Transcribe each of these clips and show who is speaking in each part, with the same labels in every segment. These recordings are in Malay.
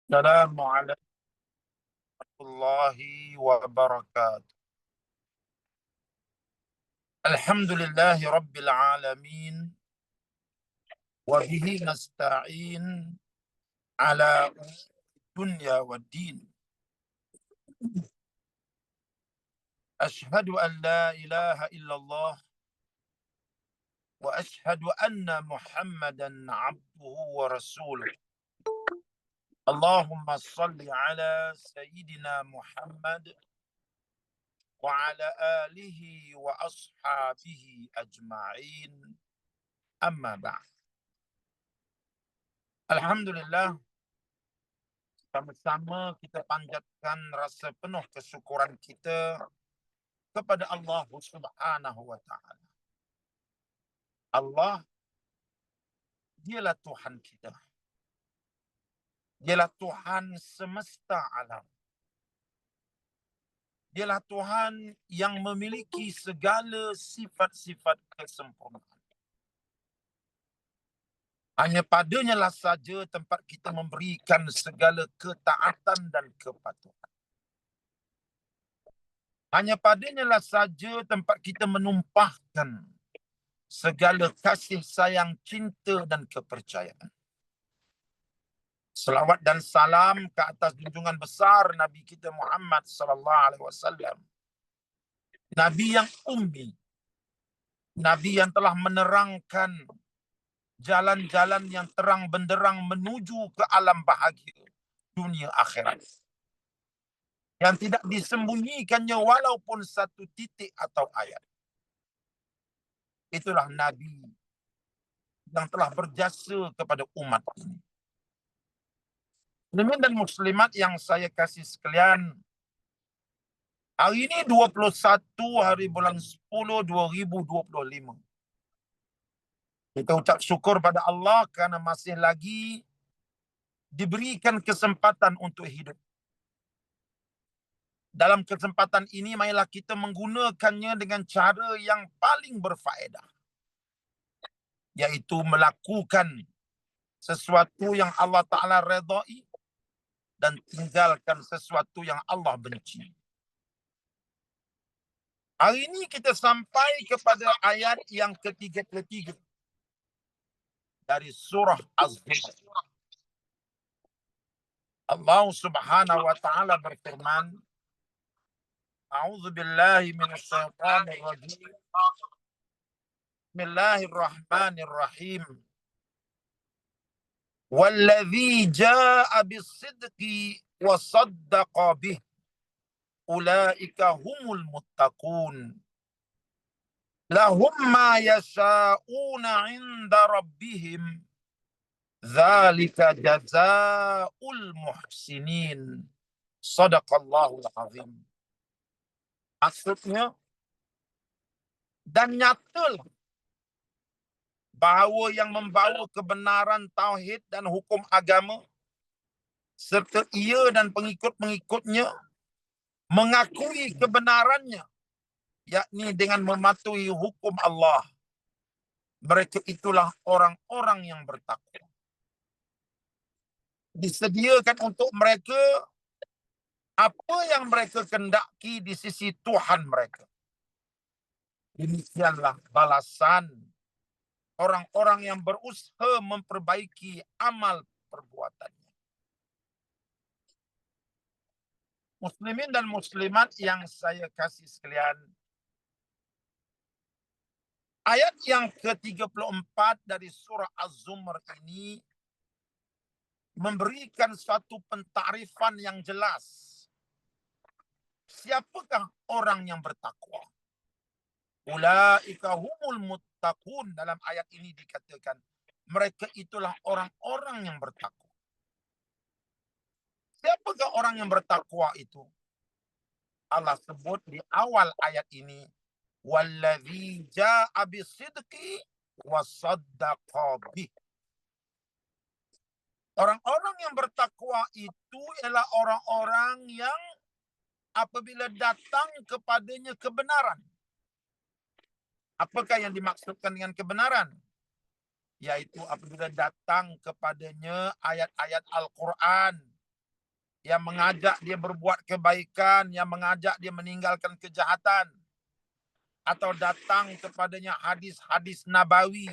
Speaker 1: Assalamualaikum warahmatullahi wabarakatuh. Alhamdulillahi rabbil alamin. Wa bihi nasta'in ala dunya wa din. Ashhadu an la ilaha illallah wa ashhadu anna Muhammadan abduhu wa rasuluh. Allahumma salli ala Sayyidina Muhammad wa ala alihi wa ashabihi ajma'in. Amma ba'd. Alhamdulillah, sama-sama kita panjatkan rasa penuh kesyukuran kita kepada Allah Subhanahu wa taala. Allah, dialah Tuhan kita. Dialah Tuhan semesta alam. Dialah Tuhan yang memiliki segala sifat-sifat kesempurnaan. Hanya padanya lah saja tempat kita memberikan segala ketaatan dan kepatuhan. Hanya padanya lah saja tempat kita menumpahkan segala kasih sayang, cinta dan kepercayaan. Selawat dan salam ke atas junjungan besar Nabi kita Muhammad sallallahu alaihi wasallam. Nabi yang ummi, Nabi yang telah menerangkan jalan-jalan yang terang benderang menuju ke alam bahagia dunia akhirat. Yang tidak disembunyikannya walaupun satu titik atau ayat. Itulah Nabi yang telah berjasa kepada umat ini. Muslimin dan muslimat yang saya kasih sekalian, hari ini 21 hari bulan 10 2025. Kita ucap syukur pada Allah kerana masih lagi diberikan kesempatan untuk hidup. Dalam kesempatan ini, marilah kita menggunakannya dengan cara yang paling berfaedah, yaitu melakukan sesuatu yang Allah Ta'ala redai dan tinggalkan sesuatu yang Allah benci. Hari ini kita sampai kepada ayat yang ketiga dari surah Az-Zumar. Allah Subhanahu wa taala berfirman, A'udzu billahi minasyaitonir rajim. Bismillahirrahmanirrahim. Walladzi jaa'a bis-sidqi wa saddaqa bih, ulaika humul muttaqun. Lahum ma yasha'una 'inda rabbihim, dzalika jazaa'ul muhsinin. Shadaqallahul azim. Maksudnya, dan nyatalah bahawa yang membawa kebenaran tauhid dan hukum agama serta ia dan pengikut-pengikutnya mengakui kebenarannya, yakni dengan mematuhi hukum Allah, mereka itulah orang-orang yang bertakwa. Disediakan untuk mereka apa yang mereka kendaki di sisi Tuhan mereka. Demikianlah balasan orang-orang yang berusaha memperbaiki amal perbuatannya. Muslimin dan muslimat yang saya kasih sekalian, ayat yang ke-34 dari surah Az-Zumar ini memberikan suatu pentakrifan yang jelas. Siapakah orang yang bertakwa? Ulaika humul muttaqun. Dalam ayat ini dikatakan, mereka itulah orang-orang yang bertakwa. Siapakah orang yang bertakwa itu? Allah sebut di awal ayat ini, walladzi jaa'a bis-sidqi wa saddaqa bih. Orang-orang yang bertakwa itu ialah orang-orang yang apabila datang kepadanya kebenaran. Apakah yang dimaksudkan dengan kebenaran? Yaitu apabila datang kepadanya ayat-ayat Al-Quran yang mengajak dia berbuat kebaikan, yang mengajak dia meninggalkan kejahatan, atau datang kepadanya hadis-hadis nabawi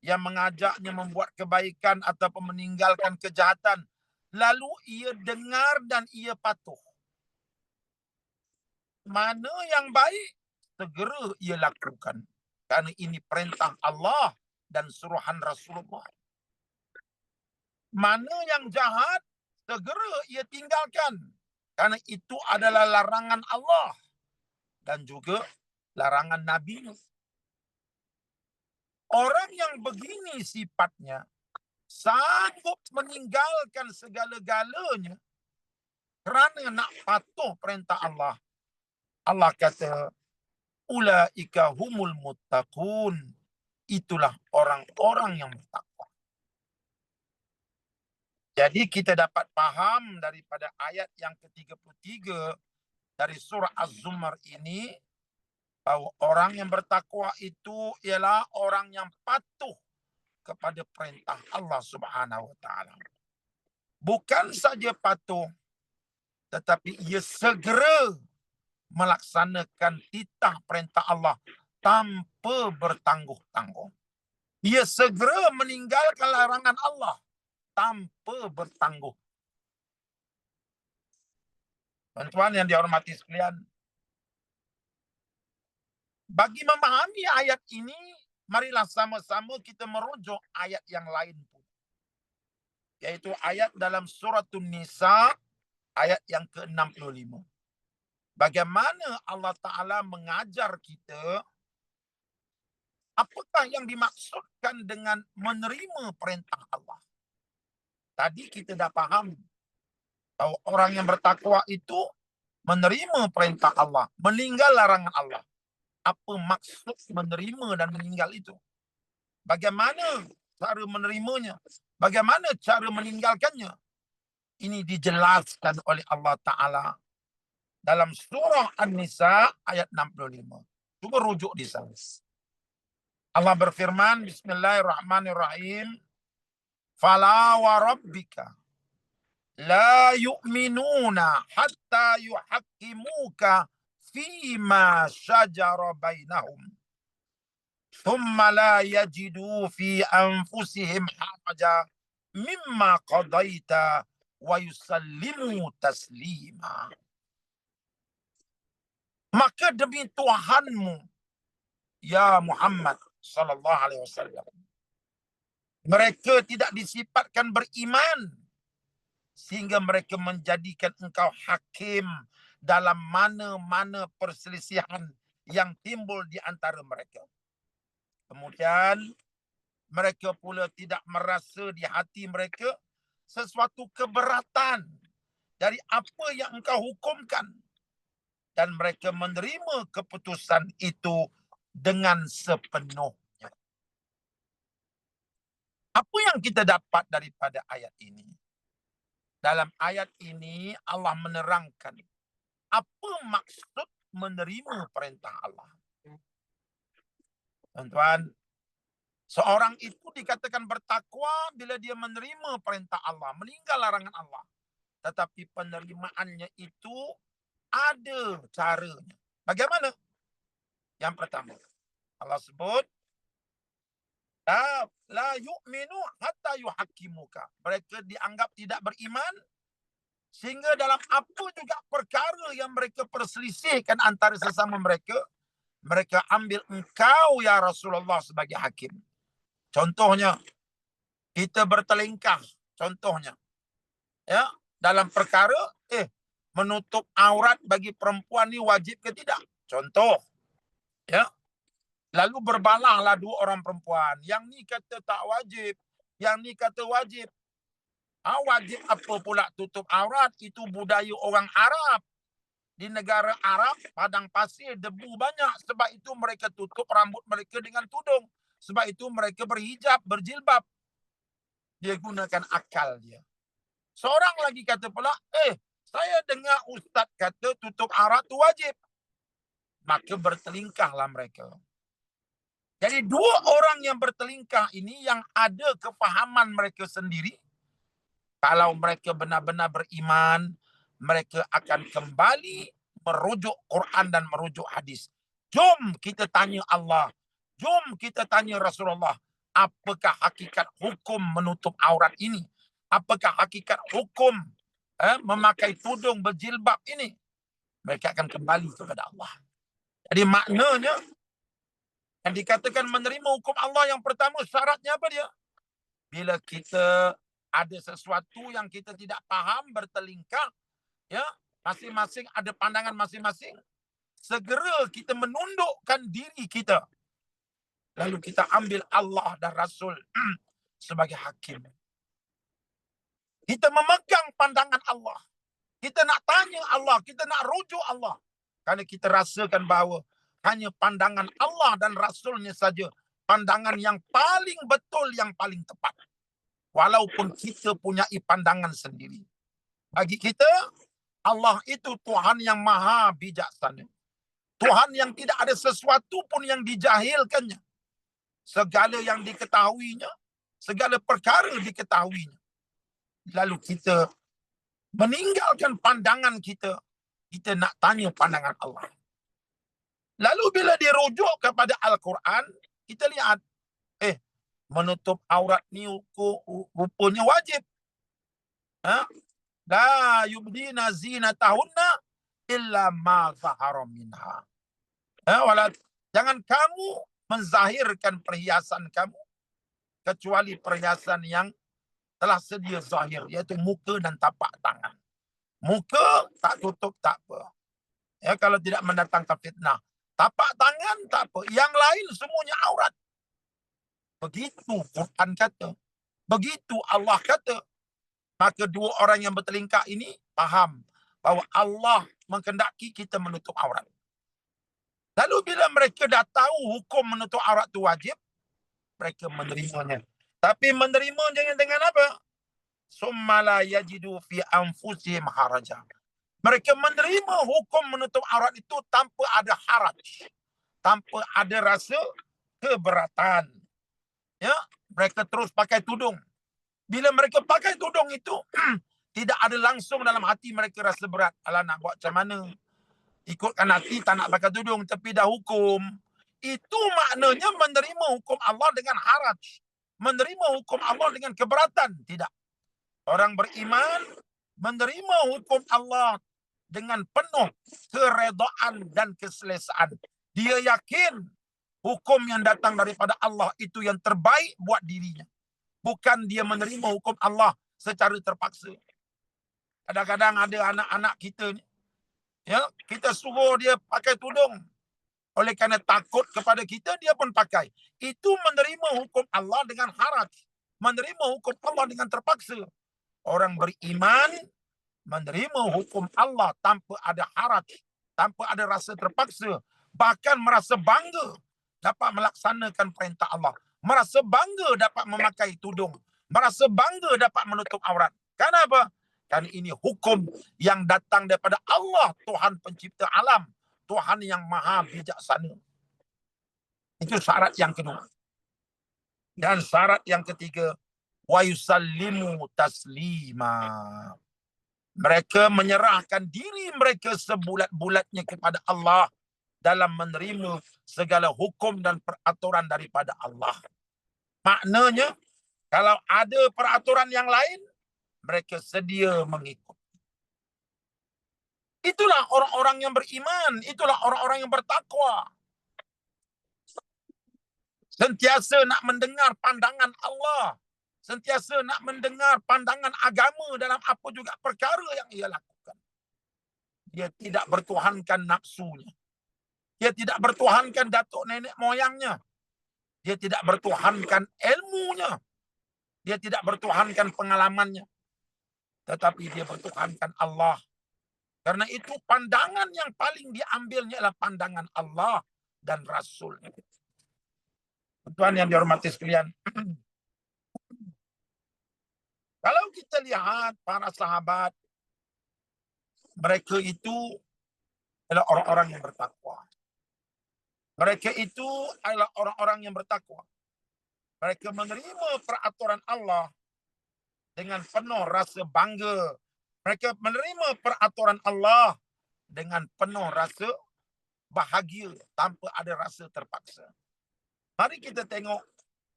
Speaker 1: yang mengajaknya membuat kebaikan atau meninggalkan kejahatan, lalu ia dengar dan ia patuh. Mana yang baik, segera ia lakukan. Karena ini perintah Allah dan suruhan Rasulullah. Mana yang jahat, segera ia tinggalkan. Karena itu adalah larangan Allah dan juga larangan Nabi. Orang yang begini sifatnya, sanggup meninggalkan segala-galanya kerana nak patuh perintah Allah. Allah kata, ulaika humul muttaqun. Itulah orang-orang yang bertakwa. Jadi kita dapat faham daripada ayat yang ke-33 dari surah Az-Zumar ini, bahawa orang yang bertakwa itu ialah orang yang patuh kepada perintah Allah Subhanahu wa taala. Bukan saja patuh, tetapi ia segera melaksanakan titah perintah Allah tanpa bertangguh-tangguh. Ia segera meninggalkan larangan Allah tanpa bertangguh. Tuan-tuan yang dihormati sekalian, bagi memahami ayat ini, marilah sama-sama kita merujuk ayat yang lain pun. Yaitu ayat dalam surah An-Nisa, ayat yang ke-65. Bagaimana Allah Ta'ala mengajar kita apakah yang dimaksudkan dengan menerima perintah Allah. Tadi kita dah faham bahawa orang yang bertakwa itu menerima perintah Allah, meninggal larangan Allah. Apa maksud menerima dan meninggal itu? Bagaimana cara menerimanya? Bagaimana cara meninggalkannya? Ini dijelaskan oleh Allah Ta'ala dalam surah An-Nisa ayat 65. Cuba rujuk di sana. Allah berfirman, Bismillahirrahmanirrahim, Fala wa rabbika la yu'minuna hatta yuhaqqimuka fima shajara bainahum thumma la yajidu fi anfusihim haraja mimma qadaita wa yusallimu taslima. Maka demi Tuhanmu, ya Muhammad sallallahu alaihi wasallam, mereka tidak disifatkan beriman sehingga mereka menjadikan engkau hakim dalam mana-mana perselisihan yang timbul di antara mereka. Kemudian mereka pula tidak merasa di hati mereka sesuatu keberatan dari apa yang engkau hukumkan, dan mereka menerima keputusan itu dengan sepenuhnya. Apa yang kita dapat daripada ayat ini? Dalam ayat ini Allah menerangkan apa maksud menerima perintah Allah. Tuan-tuan, seorang itu dikatakan bertakwa bila dia menerima perintah Allah, meninggal larangan Allah. Tetapi penerimaannya itu ada caranya. Bagaimana? Yang pertama, Allah sebut, La yu'minu hatta yuhaqqimuka. Mereka dianggap tidak beriman sehingga dalam apa juga perkara yang mereka perselisihkan antara sesama mereka, mereka ambil engkau ya Rasulullah sebagai hakim. Contohnya, kita bertelingkah. Contohnya, ya, dalam perkara menutup aurat bagi perempuan ni wajib ke tidak? Contoh, ya. Lalu berbalahlah dua orang perempuan. Yang ni kata tak wajib, yang ni kata wajib. Wajib apa pula tutup aurat? Itu budaya orang Arab. Di negara Arab, padang pasir, debu banyak. Sebab itu mereka tutup rambut mereka dengan tudung. Sebab itu mereka berhijab, berjilbab. Dia gunakan akal dia. Seorang lagi kata pula, saya dengar ustaz kata tutup aurat tu wajib. Maka bertelingkahlah mereka. Jadi dua orang yang bertelingkah ini yang ada kefahaman mereka sendiri, Kalau mereka benar-benar beriman, mereka akan kembali merujuk Quran dan merujuk hadis. Jom kita tanya Allah. Jom kita tanya Rasulullah. Apakah hakikat hukum menutup aurat ini? Apakah hakikat hukum memakai tudung berjilbab ini? Mereka akan kembali kepada Allah. Jadi maknanya, yang dikatakan menerima hukum Allah yang pertama, syaratnya apa dia? Bila kita ada sesuatu yang kita tidak paham, bertelingkah, ya, masing-masing ada pandangan masing-masing, segera kita menundukkan diri kita. Lalu kita ambil Allah dan Rasul sebagai hakim. Kita memegang pandangan Allah. Kita nak tanya Allah, kita nak rujuk Allah. Karena kita rasakan bahawa hanya pandangan Allah dan Rasulnya saja pandangan yang paling betul, yang paling tepat. Walaupun kita punya pandangan sendiri. Bagi kita, Allah itu Tuhan yang maha bijaksana. Tuhan yang tidak ada sesuatu pun yang dijahilkannya. Segala yang diketahuinya, segala perkara diketahuinya. Lalu kita meninggalkan pandangan kita, kita nak tanya pandangan Allah. Lalu bila dirujuk kepada Al-Quran, kita lihat, menutup aurat ni rupanya wajib. La yubdina zinatahunna illa ma zahara minha. Jangan kamu menzahirkan perhiasan kamu kecuali perhiasan yang telah sedia zahir, iaitu muka dan tapak tangan. Muka tak tutup tak apa. Ya, kalau tidak mendatangkan fitnah. Tapak tangan tak apa. Yang lain semuanya aurat. Begitu Quran kata. Begitu Allah kata. Maka dua orang yang bertelingkah ini faham bahawa Allah menghendaki kita menutup aurat. Lalu bila mereka dah tahu hukum menutup aurat itu wajib, mereka menerimanya. Tapi menerima dengan apa? Summa la yajidu fi anfusihim haraja. Mereka menerima hukum menutup aurat itu tanpa ada haraj, tanpa ada rasa keberatan. Ya, mereka terus pakai tudung. Bila mereka pakai tudung itu, tidak ada langsung dalam hati mereka rasa berat. Alah, nak buat macam mana? Ikutkan hati, tak nak pakai tudung, tapi dah hukum. Itu maknanya menerima hukum Allah dengan haraj. Menerima hukum Allah dengan keberatan. Tidak. Orang beriman menerima hukum Allah dengan penuh keredaan dan keselesaan. Dia yakin hukum yang datang daripada Allah itu yang terbaik buat dirinya. Bukan dia menerima hukum Allah secara terpaksa. Kadang-kadang ada anak-anak kita ni, ya, kita suruh dia pakai tudung. Oleh kerana takut kepada kita, dia pun pakai. Itu menerima hukum Allah dengan haraj. Menerima hukum Allah dengan terpaksa. Orang beriman menerima hukum Allah tanpa ada haraj, tanpa ada rasa terpaksa. Bahkan merasa bangga dapat melaksanakan perintah Allah. Merasa bangga dapat memakai tudung. Merasa bangga dapat menutup aurat. Kenapa? Kerana ini hukum yang datang daripada Allah, Tuhan pencipta alam. Tuhan yang maha bijaksana. Itu syarat yang kedua. Dan syarat yang ketiga, wa yusallimu taslima. Mereka menyerahkan diri mereka sebulat-bulatnya kepada Allah dalam menerima segala hukum dan peraturan daripada Allah. Maknanya, kalau ada peraturan yang lain, mereka sedia mengikut. Itulah orang-orang yang beriman. Itulah orang-orang yang bertakwa. Sentiasa nak mendengar pandangan Allah. Sentiasa nak mendengar pandangan agama dalam apa juga perkara yang ia lakukan. Dia tidak bertuhankan nafsunya. Dia tidak bertuhankan datuk nenek moyangnya. Dia tidak bertuhankan ilmunya. Dia tidak bertuhankan pengalamannya. Tetapi dia bertuhankan Allah. Karena itu pandangan yang paling diambilnya adalah pandangan Allah dan Rasul. Tuan yang dihormati sekalian. Kalau kita lihat para sahabat, mereka itu adalah orang-orang yang bertakwa. Mereka itu adalah orang-orang yang bertakwa. Mereka menerima peraturan Allah dengan penuh rasa bangga. Mereka menerima peraturan Allah dengan penuh rasa bahagia tanpa ada rasa terpaksa. Mari kita tengok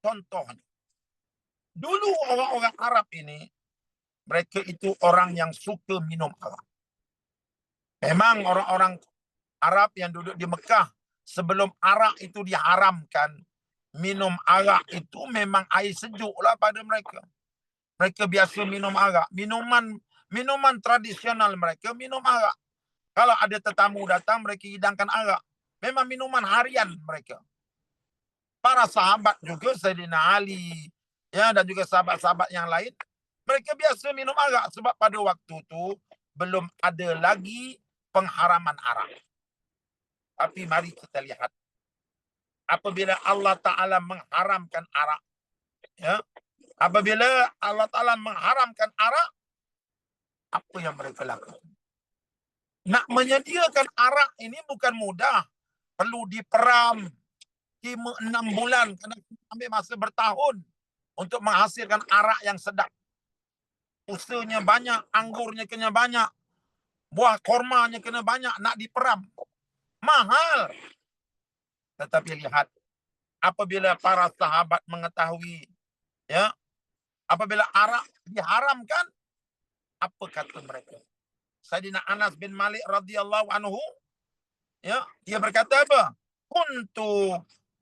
Speaker 1: contohnya. Dulu orang-orang Arab ini, mereka itu orang yang suka minum arak. Memang orang-orang Arab yang duduk di Mekah, sebelum arak itu diharamkan, minum arak itu memang air sejuk lah pada mereka. Mereka biasa minum arak. Minuman tradisional mereka minum arak. Kalau ada tetamu datang, mereka hidangkan arak. Memang minuman harian mereka. Para sahabat juga, Sayyidina Ali, ya, dan juga sahabat-sahabat yang lain, mereka biasa minum arak sebab pada waktu itu belum ada lagi pengharaman arak. Tapi mari kita lihat, apabila Allah Ta'ala mengharamkan arak, ya, apabila Allah Ta'ala mengharamkan arak, apa yang mereka lakukan? Nak menyediakan arak ini bukan mudah. Perlu diperam 5-6 bulan. Kadang ambil masa bertahun untuk menghasilkan arak yang sedap. Usahanya banyak, anggurnya kena banyak, buah kormanya kena banyak, nak diperam. Mahal. Tetapi lihat, apabila para sahabat mengetahui, ya, apabila arak diharamkan, apa kata mereka? Sayyidina Anas bin Malik radhiyallahu anhu, ya, dia berkata apa? Kuntu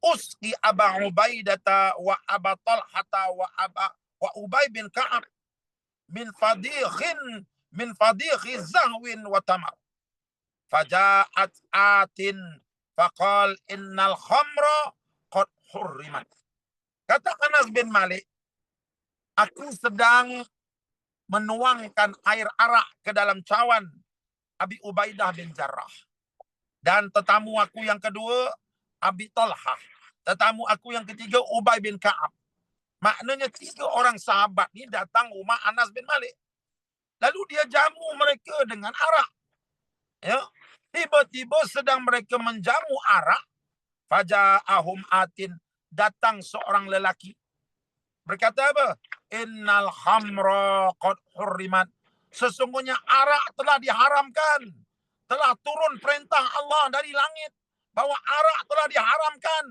Speaker 1: usqi Aba Ubaidata wa Aba Talhata wa Ubay bin Ka'ab min fadikhi zahwin wa tamar. Faja'at atin faqal innal khamra qad hurrimat. Kata Anas bin Malik, aku sedang menuangkan air arak ke dalam cawan Abi Ubaidah bin Jarrah. Dan tetamu aku yang kedua, Abi Talhah. Tetamu aku yang ketiga, Ubay bin Ka'ab. Maknanya 3 orang sahabat ni datang rumah Anas bin Malik. Lalu dia jamu mereka dengan arak. Ya. Tiba-tiba sedang mereka menjamu arak, faja'ahum atin, datang seorang lelaki. Berkata apa? Innal khamra qad hurrimat. Sesungguhnya arak telah diharamkan. Telah turun perintah Allah dari langit bahwa arak telah diharamkan.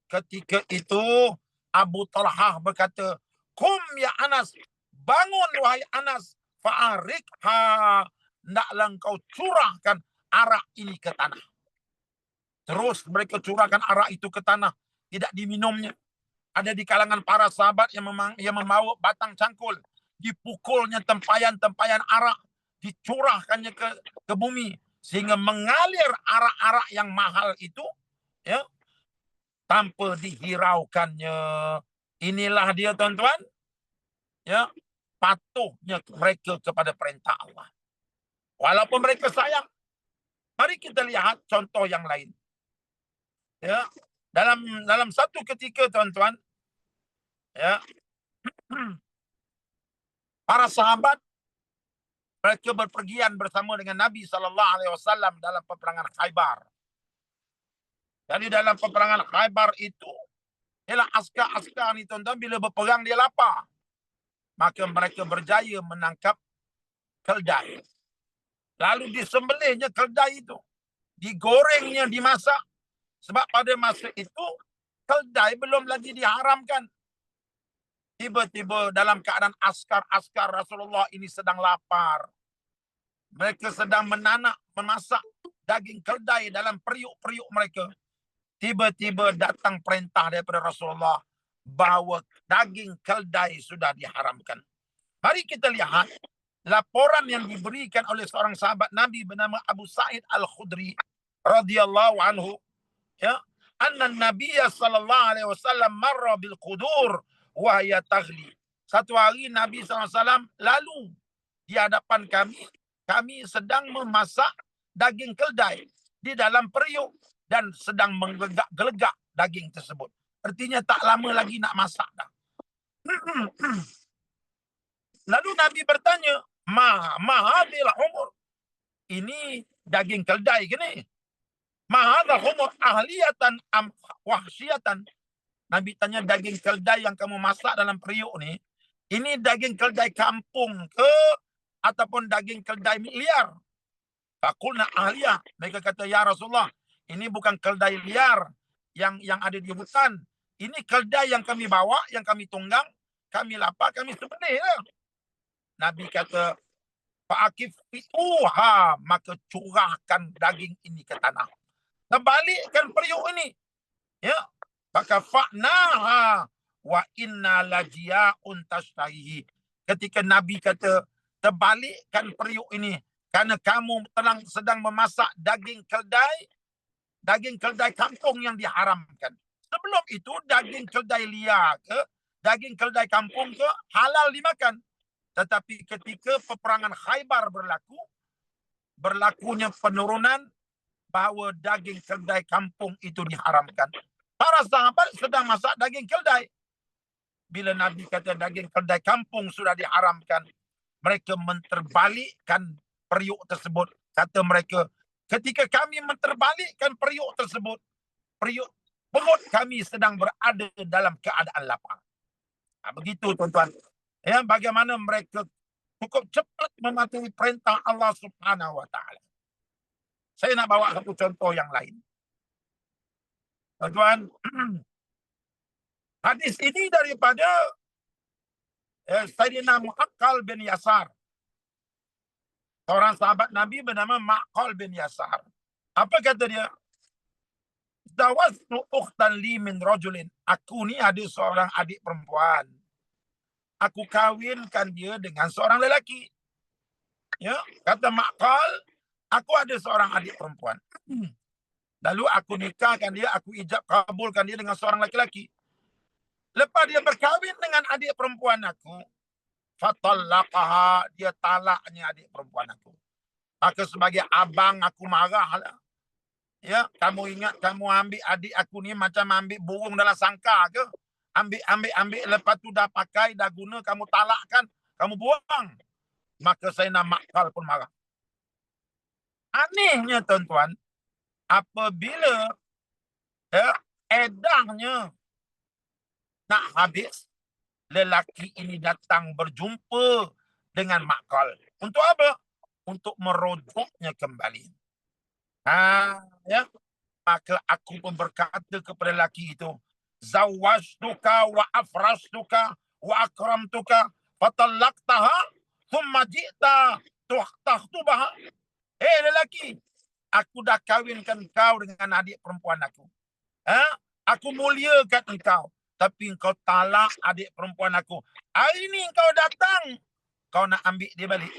Speaker 1: Ketika itu Abu Talhah berkata, "Kum ya Anas, bangun wahai Anas, fa'arikha, hendaklah engkau curahkan arak ini ke tanah." Terus mereka curahkan arak itu ke tanah, tidak diminumnya. Ada di kalangan para sahabat yang membawa batang cangkul, dipukulnya tempayan-tempayan arak, dicurahkannya ke bumi, sehingga mengalir arak-arak yang mahal itu, ya, tanpa dihiraukannya. Inilah dia, tuan-tuan, ya, patuhnya mereka kepada perintah Allah. Walaupun mereka sayang. Mari kita lihat contoh yang lain. Ya, dalam satu ketika, tuan-tuan, ya, para sahabat mereka berpergian bersama dengan Nabi SAW dalam peperangan Khaybar. Jadi dalam peperangan Khaybar itu, ialah askar-askar ni, tuan-tuan, bila berperang dia lapar. Maka mereka berjaya menangkap keldai. Lalu disembelihnya keldai itu. Digorengnya, dimasak. Sebab pada masa itu, keldai belum lagi diharamkan. Tiba-tiba dalam keadaan askar-askar Rasulullah ini sedang lapar. Mereka sedang memasak daging keldai dalam periuk-periuk mereka. Tiba-tiba datang perintah daripada Rasulullah bahawa daging keldai sudah diharamkan. Mari kita lihat laporan yang diberikan oleh seorang sahabat Nabi bernama Abu Sa'id Al-Khudri radhiyallahu anhu, ya, anna Nabiya sallallahu alaihi wasallam marra bil qudur wa hiya taghli. Satu hari Nabi SAW lalu di hadapan kami sedang memasak daging keldai di dalam periuk dan sedang menggelegak daging tersebut. Artinya tak lama lagi nak masak dah. Lalu Nabi bertanya, "Mahadil humur?" Ini daging keldai ke ni? "Mahadil humur ahliyatan am wahsyatan?" Nabi tanya, daging keldai yang kamu masak dalam periuk ni, Ini daging keldai kampung ke ataupun daging keldai liar? Faqulna ahliyah. Mereka kata, ya Rasulullah, ini bukan keldai liar yang ada di hutan. Ini keldai yang kami bawa, yang kami tunggang, kami lapar, kami sembelih. Nabi kata, fa'akifituha, maka curahkan daging ini ke tanah. Terbalikkan periuk ini. Ya. Maka fa'naha wa inna lajia'un tashtahihi. Ketika Nabi kata, terbalikkan periuk ini, karena kamu sedang memasak daging keldai kampung yang diharamkan. Sebelum itu daging keldai liar ke, daging keldai kampung ke, halal dimakan. Tetapi ketika peperangan Khaybar berlakunya penurunan bahawa daging keldai kampung itu diharamkan. Para sahabat sedang masak daging keldai. Bila Nabi kata daging keldai kampung sudah diharamkan, mereka menterbalikkan periuk tersebut. Kata mereka, ketika kami menterbalikkan periuk tersebut, perut kami sedang berada dalam keadaan lapar. Begitu tuan-tuan. Ya, bagaimana mereka cukup cepat mematuhi perintah Allah Subhanahu wa taala. Saya nak bawa satu contoh yang lain. Tuan-tuan, hadis ini daripada Sayyidina Mu'aqqal bin Yasar. Seorang sahabat Nabi bernama Mu'aqqal bin Yasar. Apa kata dia? Zawaztu ukhtan li min rajulin. Aku ni ada seorang adik perempuan. Aku kawinkan dia dengan seorang lelaki. Ya, kata Mu'aqqal, aku ada seorang adik perempuan. Lalu aku nikahkan dia, aku ijab kabulkan dia dengan seorang lelaki. Lepas dia berkahwin dengan adik perempuan aku, fatallaqaha, dia talaknya adik perempuan aku. Maka sebagai abang aku marahlah. Ya, kamu ingat kamu ambil adik aku ni macam ambil burung dalam sangkar ke? Ambil, lepas tu dah pakai, dah guna, kamu talakkan, kamu buang. Maka saya nak Mu'aqqal pun marah. Anehnya tuan-tuan, apabila edahnya nak habis, lelaki ini datang berjumpa dengan Mu'aqqal. Untuk apa? Untuk merojoknya kembali. Ya. Maka aku pun berkata kepada lelaki itu, zawajtuka wa afrastuka wa akramtuka fatallaqtaha thumma ji'ta takhtubaha. Lelaki, aku dah kawinkan kau dengan adik perempuan aku. Aku muliakan engkau, tapi engkau talak adik perempuan aku. Hari ini engkau datang, kau nak ambil dia balik.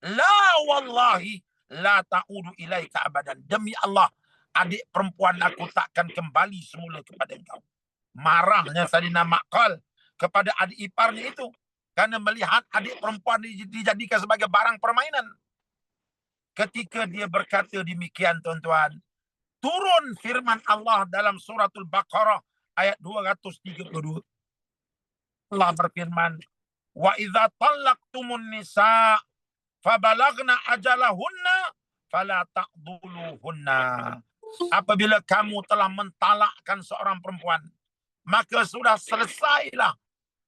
Speaker 1: La wallahi la ta'udu ilaika abadan. Demi Allah, adik perempuan aku takkan kembali semula kepada engkau. Marahnya Sayyidina Mu'aqqal kepada adik iparnya itu, karena melihat adik perempuan dijadikan sebagai barang permainan. Ketika dia berkata demikian, tuan-tuan, turun firman Allah dalam suratul Baqarah ayat 232. Allah berfirman, wa idza talaqtumun nisa fabalagna ajalahunna fala taqduluhunna. Apabila kamu telah mentalakkan seorang perempuan, maka sudah selesailah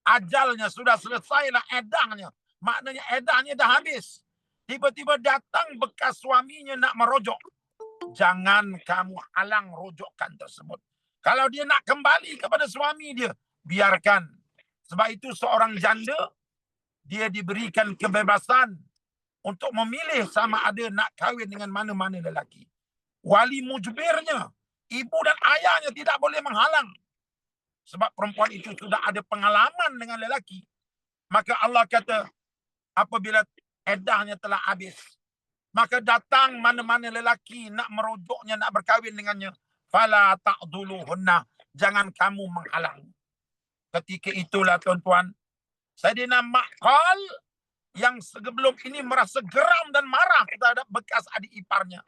Speaker 1: ajalnya, sudah selesailah edahnya. Maknanya edahnya dah habis. Tiba-tiba datang bekas suaminya nak merojok. Jangan kamu halang rojokan tersebut. Kalau dia nak kembali kepada suami dia, biarkan. Sebab itu seorang janda, dia diberikan kebebasan untuk memilih sama ada nak kahwin dengan mana-mana lelaki. Wali mujbirnya, ibu dan ayahnya tidak boleh menghalang. Sebab perempuan itu sudah ada pengalaman dengan lelaki. Maka Allah kata, apabila edahnya telah habis, maka datang mana-mana lelaki nak merojoknya, nak berkahwin dengannya, fala ta'duluhunna, jangan kamu menghalang. Ketika itulah tuan-tuan, Sayyidina Mu'aqqal yang sebelum ini merasa geram dan marah terhadap bekas adik iparnya,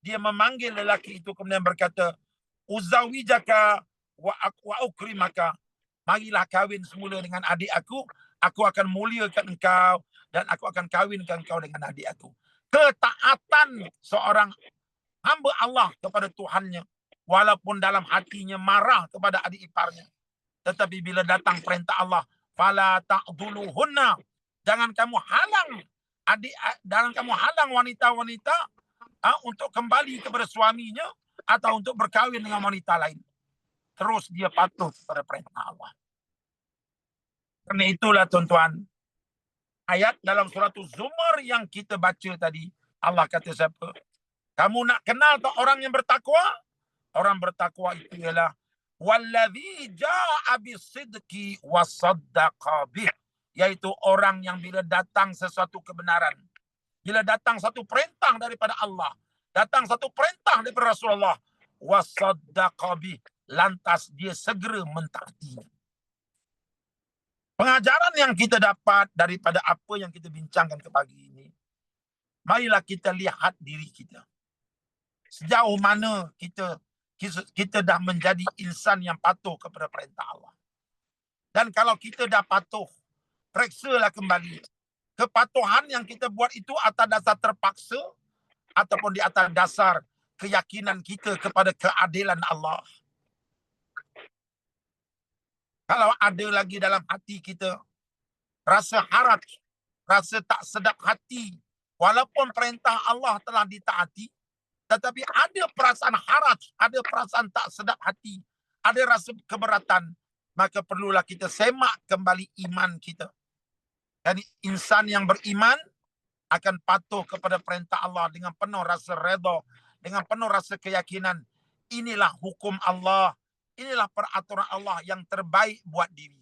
Speaker 1: dia memanggil lelaki itu kemudian berkata, uzawijaka wa ukrimaka, marilah kahwin semula dengan adik aku akan muliakan engkau dan aku akan kahwinkan engkau dengan adik aku. Ketaatan seorang hamba Allah kepada Tuhannya, walaupun dalam hatinya marah kepada adik iparnya, tetapi bila datang perintah Allah, Fala ta'dhuluhunna. Jangan kamu halang jangan kamu halang wanita-wanita untuk kembali kepada suaminya atau untuk berkahwin dengan wanita lain. Terus dia patuh pada perintah Allah. Karena itulah tuan-tuan, ayat dalam surat Az-Zumar yang kita baca tadi, Allah kata siapa? Kamu nak kenal tak orang yang bertakwa? Orang bertakwa itu ialah wallazi jaa'a bisidqi wa saddaqa bih, yaitu orang yang bila datang sesuatu kebenaran, bila datang satu perintah daripada Allah, datang satu perintah daripada Rasulullah, wa saddaqa bih, lantas dia segera mentaatinya. Pengajaran yang kita dapat daripada apa yang kita bincangkan ke pagi ini, marilah kita lihat diri kita. Sejauh mana kita dah menjadi insan yang patuh kepada perintah Allah. Dan kalau kita dah patuh, periksalah kembali. Kepatuhan yang kita buat itu atas dasar terpaksa ataupun di atas dasar keyakinan kita kepada keadilan Allah. Kalau ada lagi dalam hati kita rasa haraj, rasa tak sedap hati, walaupun perintah Allah telah ditaati, tetapi ada perasaan haraj, ada perasaan tak sedap hati, ada rasa keberatan, maka perlulah kita semak kembali iman kita. Dan insan yang beriman akan patuh kepada perintah Allah dengan penuh rasa redha, dengan penuh rasa keyakinan. Inilah hukum Allah, inilah peraturan Allah yang terbaik buat diri.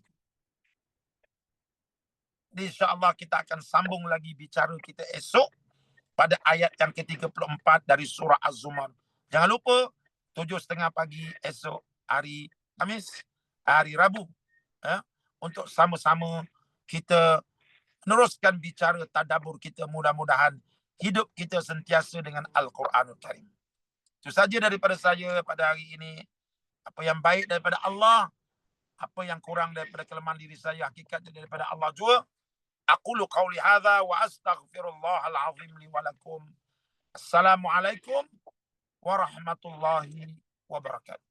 Speaker 1: InsyaAllah kita akan sambung lagi bicara kita esok pada ayat yang ke-34 dari surah Az-Zumar. Jangan lupa 7:30 pagi esok hari Khamis, hari Rabu, untuk sama-sama kita meneruskan bicara tadabbur kita. Mudah-mudahan hidup kita sentiasa dengan Al-Quranul Karim. Itu saja daripada saya pada hari ini. Apa yang baik daripada Allah, apa yang kurang daripada kelemahan diri saya, hakikatnya daripada Allah juga. Aqulu qawli hadha wa astaghfirullahal azim li wa lakum. Assalamualaikum warahmatullahi wabarakatuh.